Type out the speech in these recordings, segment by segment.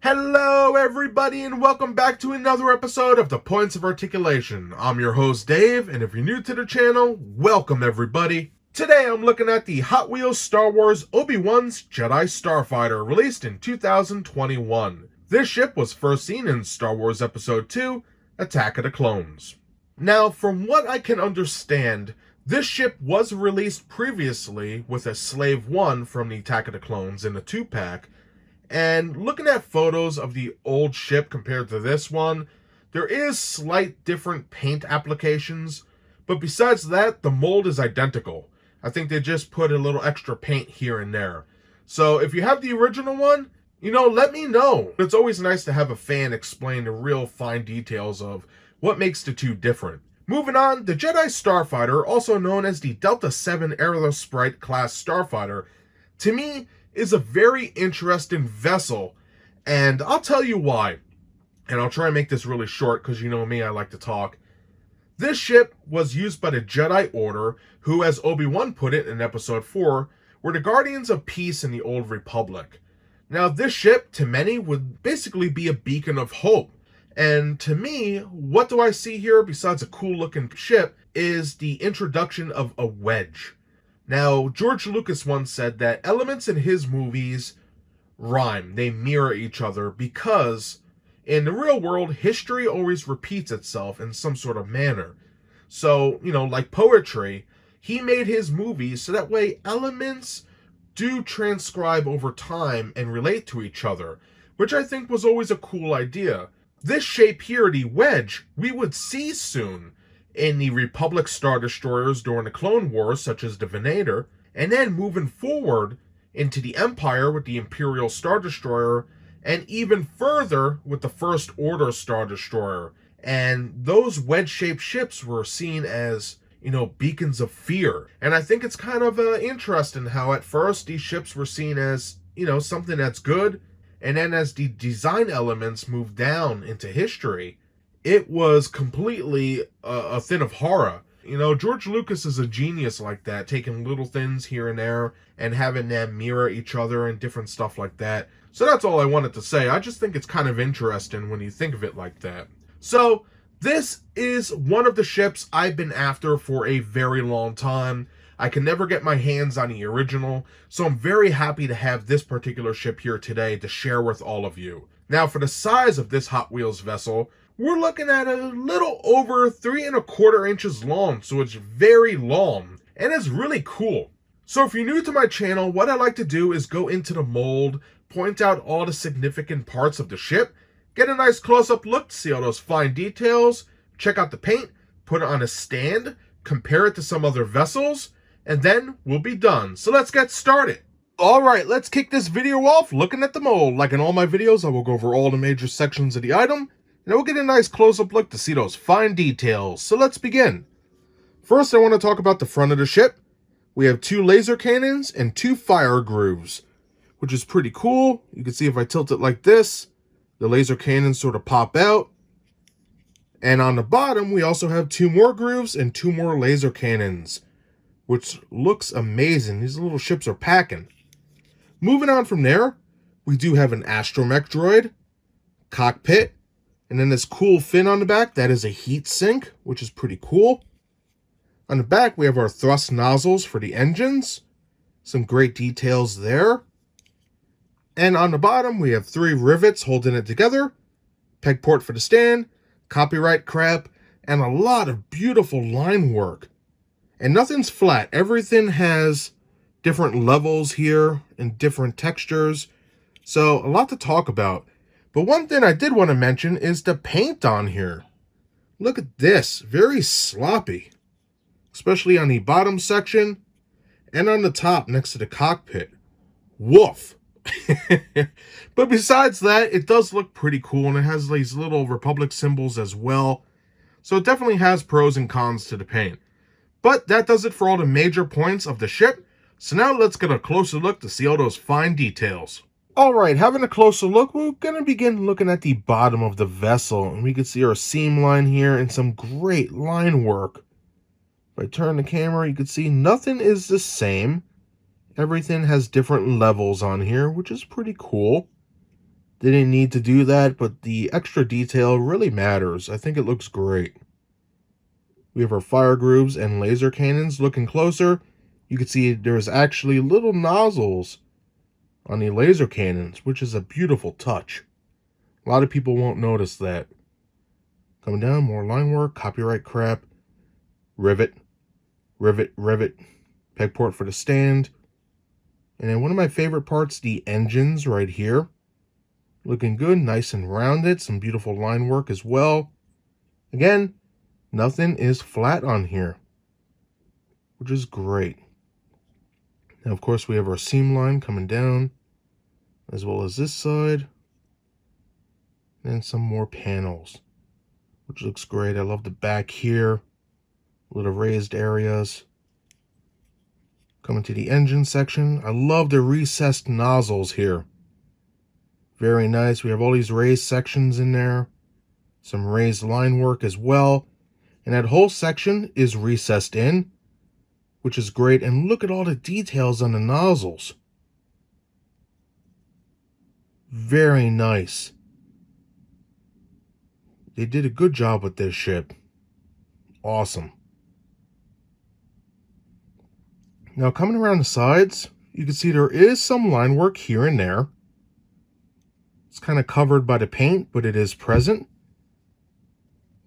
Hello everybody and welcome back to another episode of the Points of Articulation. I'm your host Dave, and if you're new to the channel, welcome everybody. Today I'm looking at the Hot Wheels Star Wars Obi-Wan's Jedi Starfighter, released in 2021. This ship was first seen in Star Wars Episode 2, Attack of the Clones. Now, from what I can understand, this ship was released previously with a Slave 1 from the Attack of the Clones in a 2-pack, and looking at photos of the old ship compared to this one, there is slight different paint applications, but besides that, the mold is identical. I think they just put a little extra paint here and there. So if you have the original one, let me know. It's always nice to have a fan explain the real fine details of what makes the two different. Moving on, the Jedi Starfighter, also known as the Delta 7 Aerosprite class Starfighter, to me, is a very interesting vessel, and I'll tell you why. And I'll try and make this really short because you know me, I like to talk. This ship was used by the Jedi Order, who, as Obi-Wan put it in Episode 4, were the Guardians of Peace in the Old Republic. Now, this ship, to many, would basically be a beacon of hope. And to me, what do I see here besides a cool-looking ship is the introduction of a wedge. Now, George Lucas once said that elements in his movies rhyme, they mirror each other, because in the real world, history always repeats itself in some sort of manner. So, like poetry, he made his movies so that way elements do transcribe over time and relate to each other, which I think was always a cool idea. This shape here, the wedge, we would see soon in the Republic Star Destroyers during the Clone Wars, such as the Venator, and then moving forward into the Empire with the Imperial Star Destroyer, and even further with the First Order Star Destroyer. And those wedge-shaped ships were seen as, beacons of fear. And I think it's kind of interesting how at first these ships were seen as, something that's good, and then as the design elements moved down into history, it was completely a thing of horror. George Lucas is a genius like that, taking little things here and there and having them mirror each other and different stuff like that. So that's all I wanted to say. I just think it's kind of interesting when you think of it like that. So this is one of the ships I've been after for a very long time. I can never get my hands on the original, so I'm very happy to have this particular ship here today to share with all of you. Now, for the size of this Hot Wheels vessel, we're looking at a little over 3¼ inches long, so it's very long, and it's really cool. So if you're new to my channel, what I like to do is go into the mold, point out all the significant parts of the ship, get a nice close-up look to see all those fine details, check out the paint, put it on a stand, compare it to some other vessels, and then we'll be done. So let's get started. Alright, let's kick this video off looking at the mold. Like in all my videos, I will go over all the major sections of the item, and we'll get a nice close-up look to see those fine details. So let's begin. First, I want to talk about the front of the ship. We have 2 laser cannons and 2 fire grooves, which is pretty cool. You can see if I tilt it like this, the laser cannons sort of pop out. And on the bottom, we also have 2 more grooves and 2 more laser cannons, which looks amazing. These little ships are packing. Moving on from there, we do have an astromech droid, cockpit, and then this cool fin on the back, that is a heat sink, which is pretty cool. On the back, we have our thrust nozzles for the engines. Some great details there. And on the bottom, we have 3 rivets holding it together, peg port for the stand, copyright crap, and a lot of beautiful line work. And nothing's flat. Everything has different levels here and different textures. So a lot to talk about. But one thing I did want to mention is the paint on here. Look at this, very sloppy, especially on the bottom section and on the top next to the cockpit. Woof. But besides that, it does look pretty cool, and it has these little Republic symbols as well. So it definitely has pros and cons to the paint. But that does it for all the major points of the ship. So now let's get a closer look to see all those fine details. Alright, having a closer look, we're going to begin looking at the bottom of the vessel. And we can see our seam line here and some great line work. If I turn the camera, you can see nothing is the same. Everything has different levels on here, which is pretty cool. They didn't need to do that, but the extra detail really matters. I think it looks great. We have our fire grooves and laser cannons. Looking closer, you can see there's actually little nozzles on the laser cannons, which is a beautiful touch. A lot of people won't notice that. Coming down, more line work, copyright crap, rivet, rivet, rivet, peg port for the stand. And then one of my favorite parts, the engines right here. Looking good, nice and rounded, some beautiful line work as well. Again, nothing is flat on here, which is great. Now, of course, we have our seam line coming down, as well as this side. And some more panels, which looks great. I love the back here, little raised areas. Coming to the engine section, I love the recessed nozzles here. Very nice. We have all these raised sections in there, some raised line work as well. And that whole section is recessed in, which is great. And look at all the details on the nozzles. Very nice. They did a good job with this ship. Awesome. Now coming around the sides, you can see there is some line work here and there. It's kind of covered by the paint, but it is present.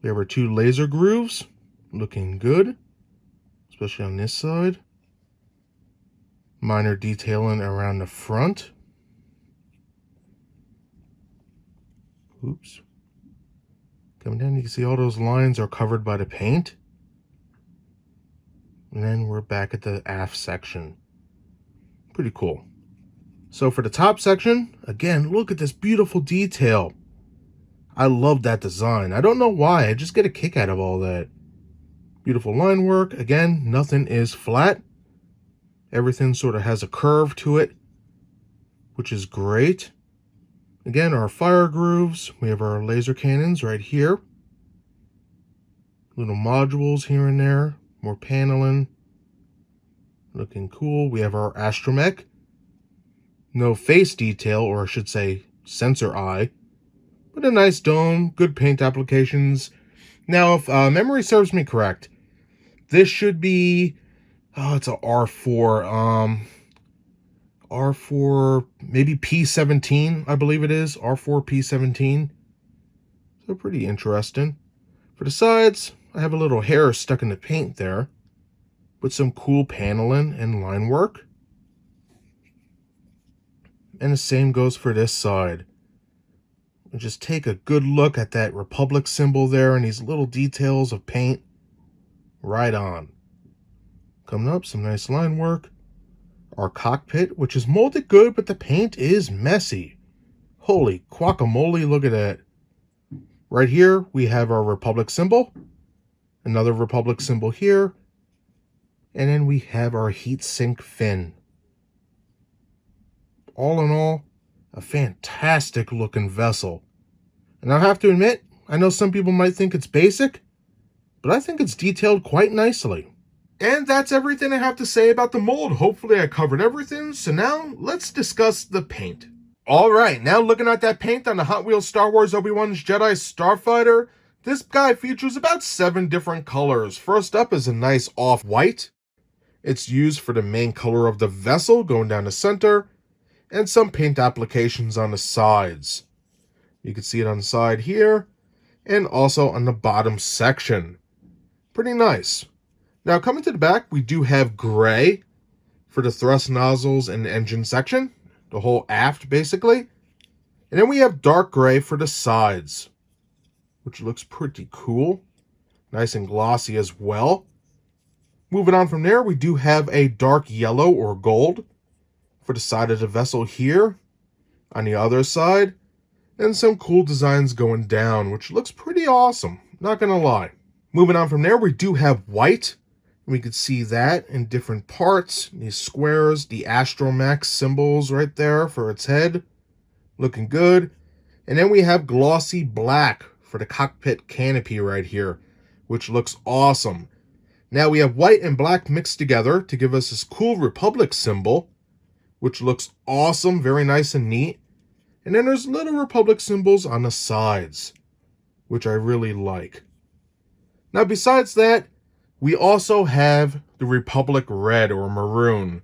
We have our two laser grooves, looking good, especially on this side. Minor detailing around the front. Oops. Coming down, you can see all those lines are covered by the paint. And then we're back at the aft section. Pretty cool. So for the top section, again, look at this beautiful detail. I love that design. I don't know why, I just get a kick out of all that. Beautiful line work. Again, nothing is flat. Everything sort of has a curve to it, which is great. Again, our fire grooves. We have our laser cannons right here. Little modules here and there. More paneling. Looking cool. We have our astromech. No face detail, or I should say sensor eye. But a nice dome. Good paint applications. Now, if memory serves me correct, this should be... Oh, it's a R4. R4, maybe P17, I believe it is. R4 P17. So pretty interesting. For the sides, I have a little hair stuck in the paint there, with some cool paneling and line work. And the same goes for this side. And just take a good look at that Republic symbol there and these little details of paint. Right on. Coming up, some nice line work. Our cockpit, which is molded good, but the paint is messy. Holy guacamole, look at that. Right here, we have our Republic symbol. Another Republic symbol here. And then we have our heat sink fin. All in all, a fantastic looking vessel. And I have to admit, I know some people might think it's basic, but I think it's detailed quite nicely. And that's everything I have to say about the mold. Hopefully I covered everything. So now let's discuss the paint. All right, now looking at that paint on the Hot Wheels Star Wars Obi-Wan's Jedi Starfighter, this guy features about 7 different colors. First up is a nice off-white. It's used for the main color of the vessel going down the center, and some paint applications on the sides. You can see it on the side here, and also on the bottom section. Pretty nice. Now coming to the back, we do have gray for the thrust nozzles and engine section, the whole aft basically. And then we have dark gray for the sides, which looks pretty cool. Nice and glossy as well. Moving on from there, we do have a dark yellow or gold for the side of the vessel here. On the other side, and some cool designs going down, which looks pretty awesome, not gonna lie. Moving on from there, we do have white. We can see that in different parts. These squares, the astromech symbols right there for its head. Looking good. And then we have glossy black for the cockpit canopy right here, which looks awesome. Now we have white and black mixed together to give us this cool Republic symbol, which looks awesome, very nice and neat. And then there's little Republic symbols on the sides, which I really like. Now besides that, we also have the Republic red or maroon.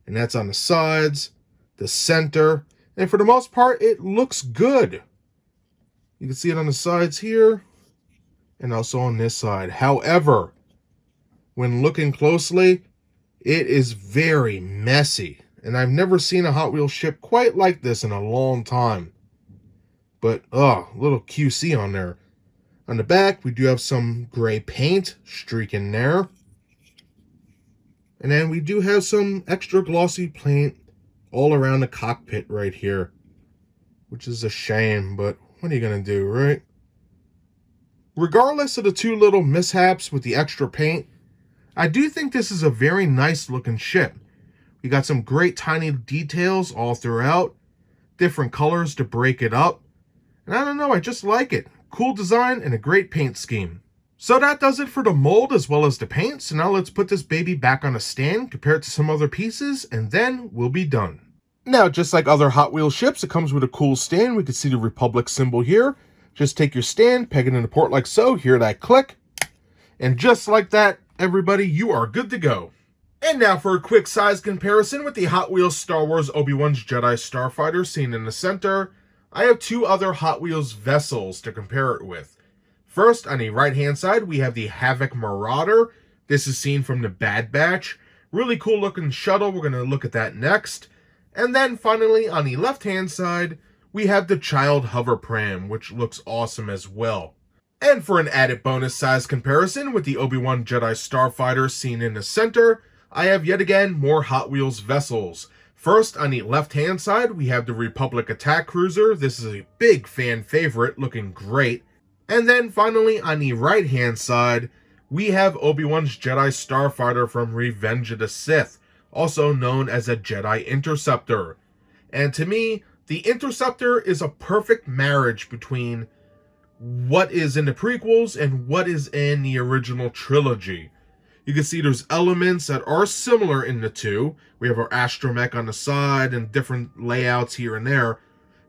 And that's on the sides, the center, and for the most part, it looks good. You can see it on the sides here, and also on this side. However, when looking closely, it is very messy. And I've never seen a Hot Wheels ship quite like this in a long time. But, little QC on there. On the back, we do have some gray paint streaking there. And then we do have some extra glossy paint all around the cockpit right here. Which is a shame, but what are you going to do, right? Regardless of the two little mishaps with the extra paint, I do think this is a very nice looking ship. We got some great tiny details all throughout, different colors to break it up, and I don't know, I just like it. Cool design and a great paint scheme. So that does it for the mold as well as the paint, so now let's put this baby back on a stand, compare it to some other pieces, and then we'll be done. Now, just like other Hot Wheels ships, it comes with a cool stand. We can see the Republic symbol here. Just take your stand, peg it in the port like so, hear that click, and just like that, everybody, you are good to go. And now for a quick size comparison with the Hot Wheels Star Wars Obi-Wan's Jedi Starfighter seen in the center. I have two other Hot Wheels vessels to compare it with. First, on the right-hand side, we have the Havoc Marauder. This is seen from the Bad Batch. Really cool looking shuttle. We're going to look at that next. And then finally, on the left-hand side, we have the Child Hover Pram, which looks awesome as well. And for an added bonus size comparison with the Obi-Wan Jedi Starfighter seen in the center, I have yet again more Hot Wheels vessels. First, on the left-hand side, we have the Republic Attack Cruiser. This is a big fan favorite, looking great. And then finally, on the right-hand side, we have Obi-Wan's Jedi Starfighter from Revenge of the Sith, also known as a Jedi Interceptor. And to me, the Interceptor is a perfect marriage between what is in the prequels and what is in the original trilogy. You can see there's elements that are similar in the two. We have our astromech on the side and different layouts here and there.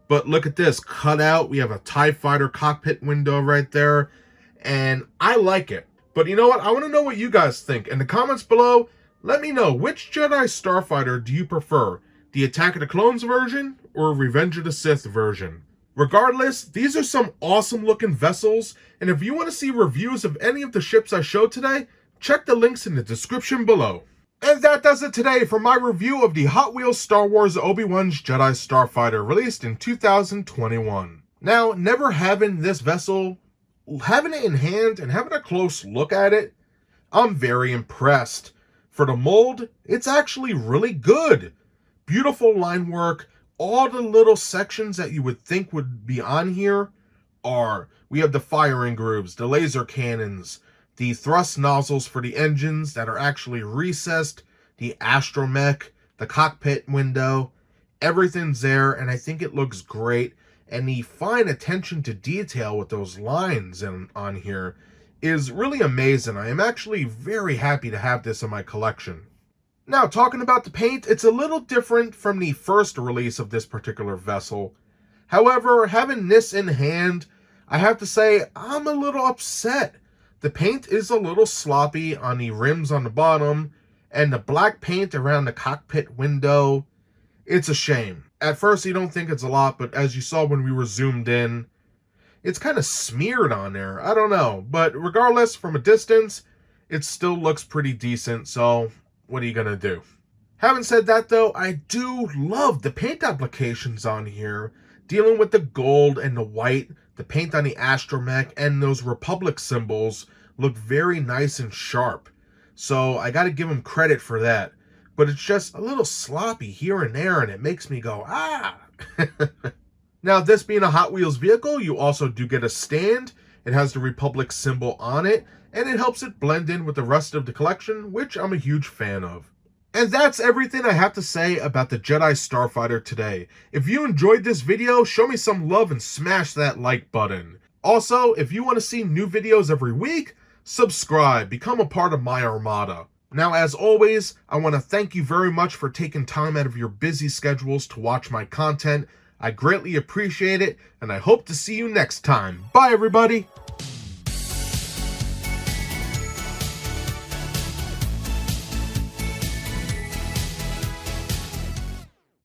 But look at this, cut out. We have a TIE Fighter cockpit window right there. And I like it. But you know what? I want to know what you guys think. In the comments below, let me know, which Jedi Starfighter do you prefer? The Attack of the Clones version or Revenge of the Sith version? Regardless, these are some awesome looking vessels. And if you want to see reviews of any of the ships I showed today, check the links in the description below. And that does it today for my review of the Hot Wheels Star Wars Obi-Wan's Jedi Starfighter, released in 2021. Now, never having this vessel, having it in hand and having a close look at it, I'm very impressed. For the mold, it's actually really good. Beautiful line work. All the little sections that you would think would be on here are. We have the firing grooves, the laser cannons, the thrust nozzles for the engines that are actually recessed, the astromech, the cockpit window, everything's there, and I think it looks great. And the fine attention to detail with those lines on here is really amazing. I am actually very happy to have this in my collection. Now, talking about the paint, it's a little different from the first release of this particular vessel. However, having this in hand, I have to say I'm a little upset. The paint is a little sloppy on the rims on the bottom, and the black paint around the cockpit window, it's a shame. At first you don't think it's a lot, but as you saw when we were zoomed in, it's kind of smeared on there. I don't know, but regardless, from a distance, it still looks pretty decent, so what are you gonna do? Having said that though, I do love the paint applications on here, dealing with the gold and the white. The paint on the astromech and those Republic symbols look very nice and sharp. So I gotta give them credit for that. But it's just a little sloppy here and there, and it makes me go, ah! Now, this being a Hot Wheels vehicle, you also do get a stand. It has the Republic symbol on it, and it helps it blend in with the rest of the collection, which I'm a huge fan of. And that's everything I have to say about the Jedi Starfighter today. If you enjoyed this video, show me some love and smash that like button. Also, if you want to see new videos every week, subscribe, become a part of my armada. Now, as always, I want to thank you very much for taking time out of your busy schedules to watch my content. I greatly appreciate it, and I hope to see you next time. Bye, everybody!